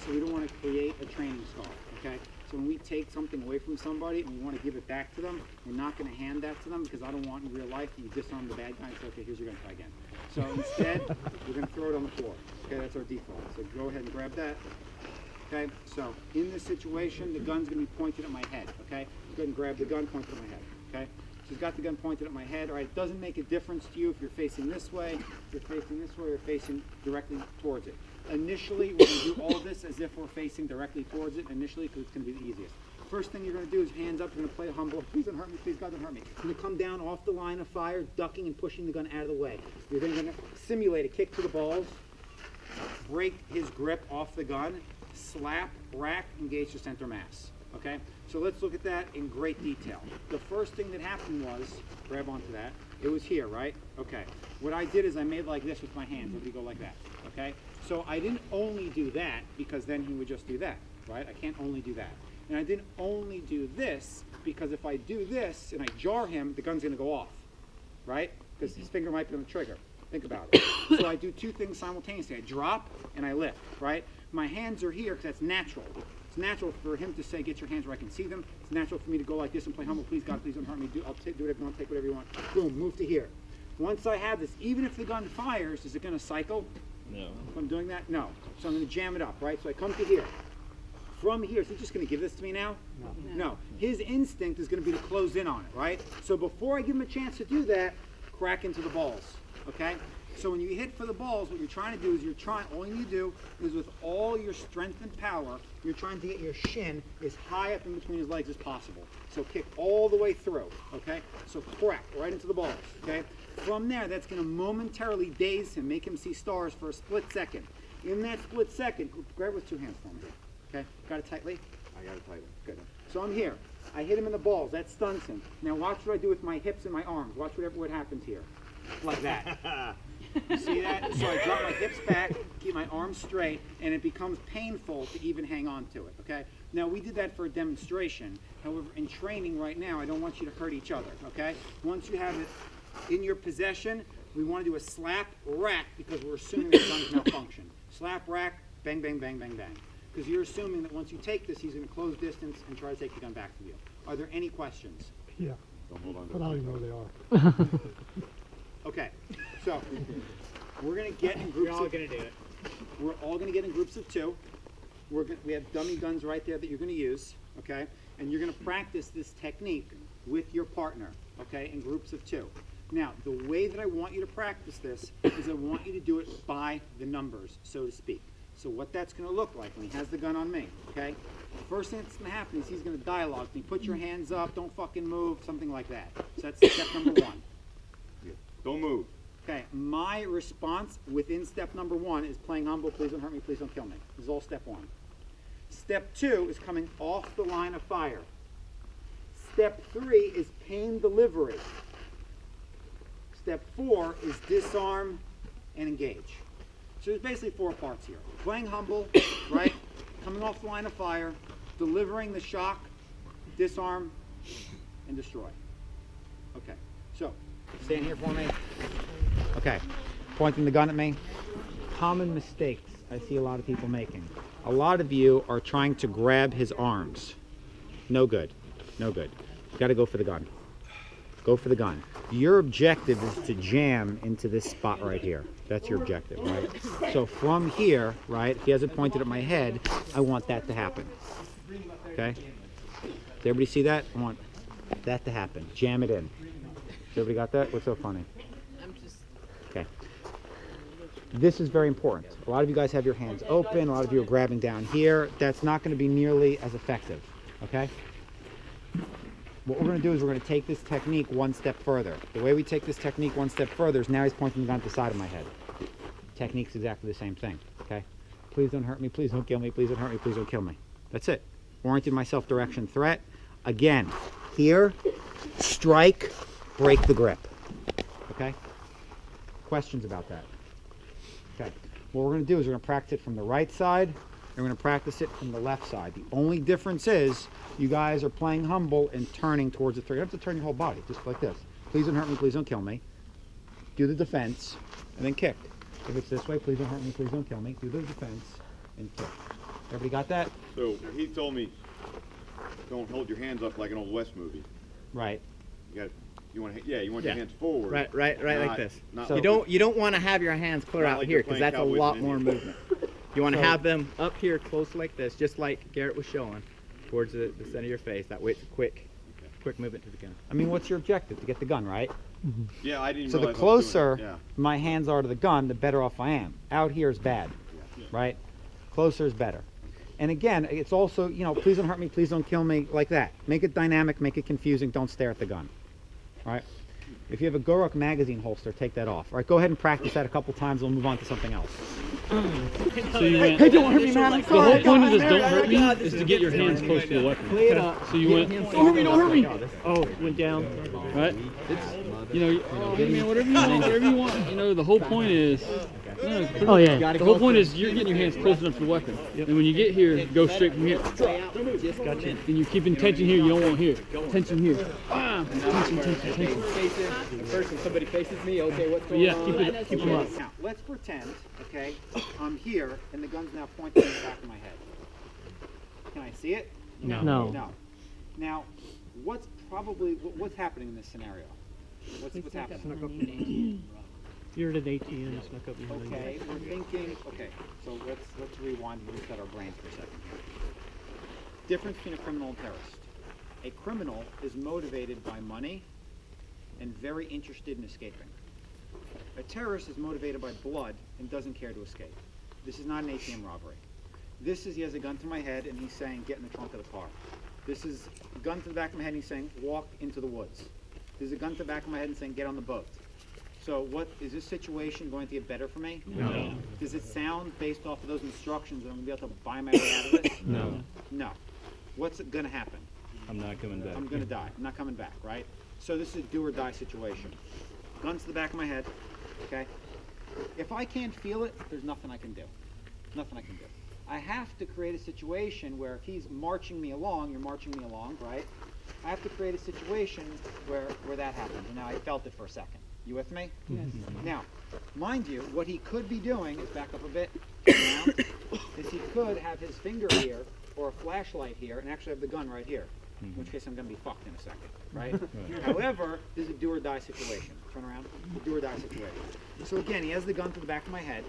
so we don't want to create a training scar, okay? So when we take something away from somebody and we want to give it back to them, we're not going to hand that to them because I don't want in real life you disarm the bad guy and say, okay, here's your gun, try again. So instead, we're going to throw it on the floor. Okay, that's our default. So go ahead and grab that. Okay, so in this situation, the gun's going to be pointed at my head. Okay, go ahead and grab the gun, point it at my head. Okay, she's got the gun pointed at my head. All right, it doesn't make a difference to you if you're facing this way, if you're facing this way, or facing directly towards it. Initially, we're going to do all this as if we're facing directly towards it initially because it's going to be the easiest. First thing you're going to do is hands up. You're going to play humble. Please don't hurt me. Please, God, don't hurt me. You're going to come down off the line of fire, ducking and pushing the gun out of the way. You're then going to simulate a kick to the balls, break his grip off the gun, slap, rack, engage the center mass. Okay? So let's look at that in great detail. The first thing that happened was, grab onto that, it was here, right? Okay. What I did is I made like this with my hands. Let me go like that. Okay? So I didn't only do that because then he would just do that, right? I can't only do that. And I didn't only do this because if I do this and I jar him, the gun's going to go off, right? Because his finger might be on the trigger. Think about it. So I do two things simultaneously. I drop and I lift, right? My hands are here because that's natural. It's natural for him to say, get your hands where I can see them. It's natural for me to go like this and play humble. Please, God, please don't hurt me. I'll do whatever you want, take whatever you want. Boom, move to here. Once I have this, even if the gun fires, is it going to cycle? No. If I'm doing that? No. So I'm going to jam it up, right? So I come to here. From here, is he just going to give this to me now? No. His instinct is going to be to close in on it, right? So before I give him a chance to do that, crack into the balls, okay? So when you hit for the balls, what you're trying to do is all you need to do is with all your strength and power, you're trying to get your shin as high up in between his legs as possible. So kick all the way through, okay? So crack right into the balls, okay? From there, that's going to momentarily daze him, make him see stars for a split second. In that split second, grab with two hands for me. Okay, got it tightly? I got it tightly. Good. So I'm here. I hit him in the balls. That stuns him. Now watch what I do with my hips and my arms. Watch what happens here. Like that. You see that? So I drop my hips back, keep my arms straight, and it becomes painful to even hang on to it. Okay? Now we did that for a demonstration. However, in training right now, I don't want you to hurt each other. Okay? Once you have it in your possession, we want to do a slap rack because we're assuming the gun's malfunction. Slap rack, bang, bang, bang, bang, bang. Because you're assuming that once you take this, he's going to close distance and try to take the gun back from you. Are there any questions? Yeah. Don't hold on to But I don't even know it. where they are. Okay. So we're going to get in groups. We're all going to do it. We're all going to get in groups of two. We have dummy guns right there that you're going to use. Okay. And you're going to practice this technique with your partner. Okay. In groups of two. Now, the way that I want you to practice this is I want you to do it by the numbers, so to speak. So what that's going to look like when he has the gun on me, okay? The first thing that's going to happen is he's going to dialogue to me. Put your hands up, don't fucking move, something like that. So that's step number one. Yeah. Don't move. Okay, my response within step number one is playing humble, please don't hurt me, please don't kill me. This is all step one. Step two is coming off the line of fire. Step three is pain delivery. Step four is disarm and engage. So there's basically four parts here. Playing humble, right? Coming off the line of fire, delivering the shock, disarm, and destroy. Okay, so stand here for me. Okay, pointing the gun at me. Common mistakes I see a lot of people making. A lot of you are trying to grab his arms. No good, no good. You gotta go for the gun. Go for the gun. Your objective is to jam into this spot right here. That's your objective, right? So from here, right, if he has it pointed at my head, I want that to happen. Okay? Does everybody see that? I want that to happen. Jam it in. Everybody got that? What's so funny? I'm just... Okay. This is very important. A lot of you guys have your hands open. A lot of you are grabbing down here. That's not going to be nearly as effective. Okay? What we're going to do is we're going to take this technique one step further. The way we take this technique one step further is now he's pointing the gun at the side of my head. Technique's exactly the same thing, okay? Please don't hurt me, please don't kill me, please don't hurt me, please don't kill me. That's it. Oriented myself direction threat. Again, here, strike, break the grip, okay? Questions about that? Okay. What we're going to do is we're going to practice it from the right side, and we're going to practice it from the left side. The only difference is you guys are playing humble and turning towards the threat. You don't have to turn your whole body, just like this. Please don't hurt me, please don't kill me. Do the defense, and then kick. If it's this way, please don't hurt me, please don't kill me. Do the defense, and kick. Everybody got that? So he told me, don't hold your hands up like an old West movie. Right. You want your hands forward. Right, like this. So You don't want to have your hands clear out like here you're because playing that's a Cowboys lot and more Indians. movement. You want to have them up here close like this, just like Garrett was showing, towards the center of your face. That way it's a quick movement to the gun. I mean, what's your objective? To get the gun, right? Yeah, I didn't So the realize I was doing closer that. my hands are to the gun, the better off I am. Out here is bad, right? Closer is better. And again, it's also, you know, please don't hurt me, please don't kill me, like that. Make it dynamic, make it confusing, don't stare at the gun, all right? If you have a GORUCK magazine holster, take that off. All right, go ahead and practice that a couple times, we'll move on to something else. So you went, Hey, don't hurt me, man, I'm the sorry. whole point of this don't hurt me is to get your hands close to the weapon. So you went, don't hurt me, don't hurt me. Oh, went down, right? It's, you know, hey man, whatever you want, you know, the whole point is, Oh yeah. the whole point is you're getting your hands close enough to the weapon. And when you get here, go straight from here. And you keep in tension here, you don't want here. Tension here. Bam! Tension. First, when somebody faces me, okay, what's going Yeah, on? keep them up. Now, let's pretend, okay, I'm here and the gun's now pointing in the back of my head. Can I see it? No. No. Now, what's happening in this scenario? What's happening? You're at an 18 and snuck up behind you. Okay, we're thinking, okay, so let's rewind and reset our brains for a second here. Difference between a criminal and terrorist. A criminal is motivated by money and very interested in escaping. A terrorist is motivated by blood and doesn't care to escape. This is not an ATM robbery. This is, he has a gun to my head and he's saying, get in the trunk of the car. This is a gun to the back of my head and he's saying, walk into the woods. This is a gun to the back of my head and saying, get on the boat. So what, is this situation going to get better for me? No. Does it sound, based off of those instructions, that I'm going to be able to buy my way out of this? No. No. What's going to happen? I'm not coming back. I'm going to die. I'm not coming back, right? So this is a do or die situation. Gun to the back of my head, okay? If I can't feel it, there's nothing I can do. Nothing I can do. I have to create a situation where if he's marching me along, you're marching me along, right? I have to create a situation where that happens. And now I felt it for a second. You with me? Yes. Now, mind you, what he could be doing is back up a bit, around, is he could have his finger here or a flashlight here and actually have the gun right here. In which case I'm going to be fucked in a second, right? However, this is a do or die situation. Turn around. A do or die situation. So again, he has the gun to the back of my head,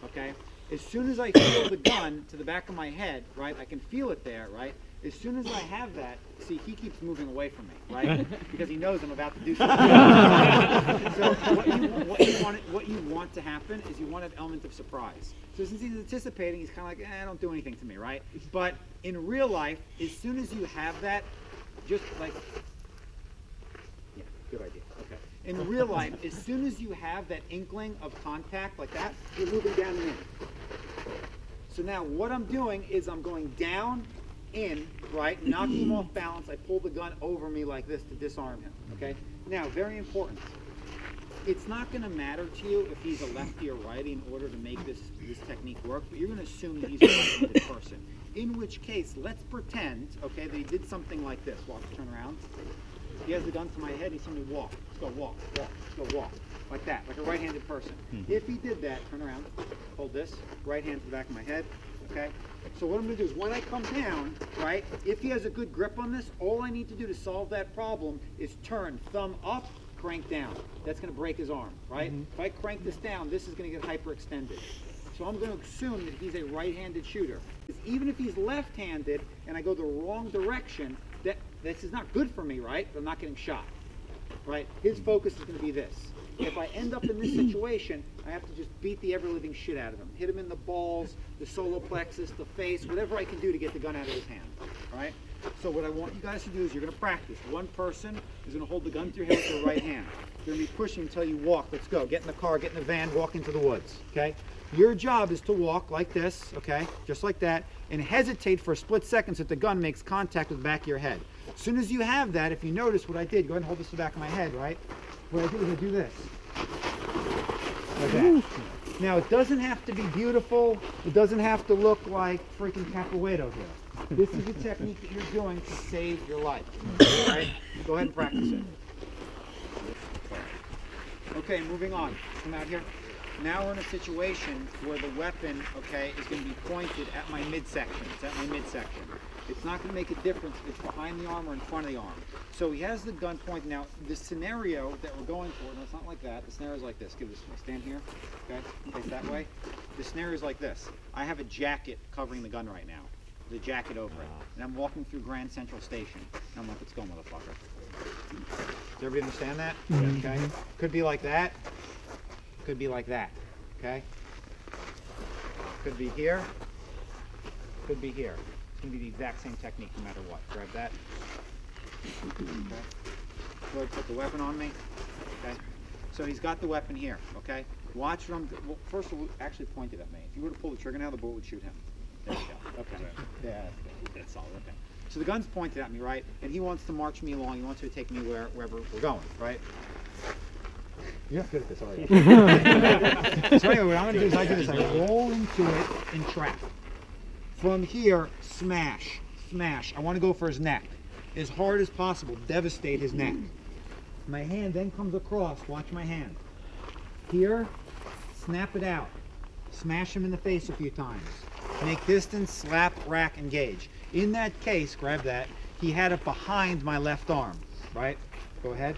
okay? As soon as I feel the gun to the back of my head, right, I can feel it there, right? As soon as I have that, see, he keeps moving away from me, right? Because he knows I'm about to do something. So what you want to happen is you want an element of surprise. So since he's anticipating, he's kind of like, don't do anything to me, right? But in real life, as soon as you have that, just like, yeah, good idea, okay. In real life, as soon as you have that inkling of contact like that, you're moving down and in. So now what I'm doing is I'm going down, in, right, knocking him off balance. I pull the gun over me like this to disarm him, okay? Now, very important. It's not going to matter to you if he's a lefty or righty in order to make this technique work, but you're going to assume that he's a right-handed person. In which case, let's pretend, okay, that he did something like this. Watch, turn around. He has the gun to my head, he's telling me walk. Let's go walk, walk, let's go walk. Like that, like a right-handed person. If he did that, turn around, hold this, right hand to the back of my head, okay? So what I'm going to do is when I come down, right, if he has a good grip on this, all I need to do to solve that problem is turn thumb up, crank down. That's going to break his arm, right? If I crank this down, this is going to get hyperextended. So I'm going to assume that he's a right-handed shooter. Even if he's left-handed and I go the wrong direction, this is not good for me, right? I'm not getting shot, right? His focus is going to be this. If I end up in this situation, I have to just beat the ever-living shit out of him. Hit him in the balls, the solar plexus, the face, whatever I can do to get the gun out of his hand, all right? So what I want you guys to do is you're going to practice. One person is going to hold the gun to your head with their right hand. You're going to be pushing until you walk. Let's go. Get in the car, get in the van, walk into the woods, okay? Your job is to walk like this, okay? Just like that, and hesitate for a split second so that the gun makes contact with the back of your head. As soon as you have that, if you notice what I did, go ahead and hold this to the back of my head, right? What I do is I do this. Like that. Now, it doesn't have to be beautiful. It doesn't have to look like freaking Capoeiro here. This is a technique that you're doing to save your life. All right? Go ahead and practice it. Okay, moving on. Come out here. now we're in a situation where the weapon, okay, is going to be pointed at my midsection. It's at my midsection. It's not going to make a difference if it's behind the arm or in front of the arm. So he has the gun pointed. Now, the scenario that we're going for, no, it's not like that. The scenario is like this. Give this to me. Stand here. Okay? Face that way. The scenario is like this. I have a jacket covering the gun right now. There's a jacket over it. And I'm walking through Grand Central Station. And I'm like, let's go, motherfucker. Does everybody understand that? Okay? Could be like that. Could be like that. Okay? Could be here. Could be here. It's going to be the exact same technique no matter what. Grab that. Okay. Go ahead, put the weapon on me. Okay. So he's got the weapon here. Okay. Watch what I'm. Well, first of all, actually point it at me. If you were to pull the trigger now, the bullet would shoot him. There you go. Okay. Yeah. That's solid. Okay. So the gun's pointed at me, right? And he wants to march me along. He wants to take me wherever we're going, right? You're not good at this, are you? So anyway, what I'm going to do is I do this. I roll into it and trap. From here, smash, smash. I want to go for his neck. As hard as possible, devastate his neck. My hand then comes across, watch my hand. Here, snap it out. Smash him in the face a few times. Make distance, slap, rack, engage. In that case, grab that, he had it behind my left arm, right? Go ahead.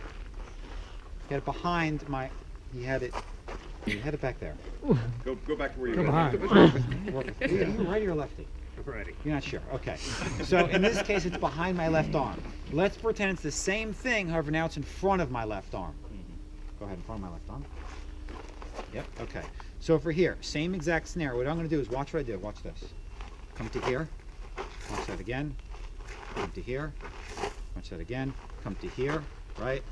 He had it behind my, he had it back there. Go back to where you Go were. behind. Are you righty or lefty? Righty. You're not sure. Okay. So in this case, it's behind my left arm. Let's pretend it's the same thing, however, now it's in front of my left arm. Go ahead, in front of my left arm. Yep. Okay. So for here, same exact scenario. What I'm going to do is watch what I do. Watch this. Come to here. Watch that again. Come to here. Watch that again. Come to here. Right.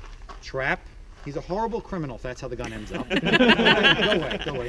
Trap. He's a horrible criminal if that's how the gun ends up. Go away. Go away.